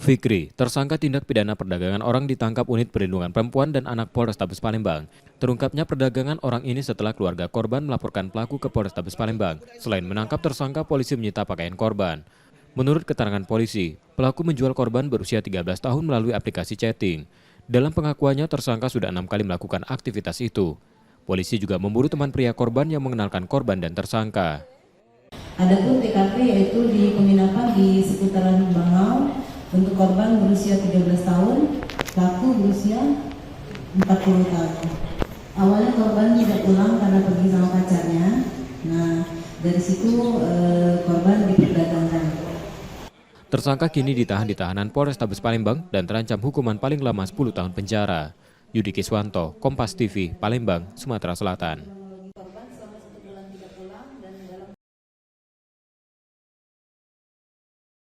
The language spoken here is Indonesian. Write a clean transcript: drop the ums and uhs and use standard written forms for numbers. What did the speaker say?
Fikri, tersangka tindak pidana perdagangan orang ditangkap unit perlindungan perempuan dan anak Polrestabes Palembang. Terungkapnya perdagangan orang ini setelah keluarga korban melaporkan pelaku ke Polrestabes Palembang. Selain menangkap tersangka, polisi menyita pakaian korban. Menurut keterangan polisi, pelaku menjual korban berusia 13 tahun melalui aplikasi chatting. Dalam pengakuannya, tersangka sudah 6 kali melakukan aktivitas itu. Polisi juga memburu teman pria korban yang mengenalkan korban dan tersangka. Adapun TKP yaitu di penginapan di seputaran Bangau untuk korban berusia 13 tahun, pelaku berusia 40 tahun. Awalnya korban tidak pulang karena pergi sama pacarnya. Nah, dari situ korban diperdagangkan. Tersangka kini ditahan di tahanan Polrestabes Palembang dan terancam hukuman paling lama 10 tahun penjara. Yudi Kiswanto, Kompas TV, Palembang, Sumatera Selatan.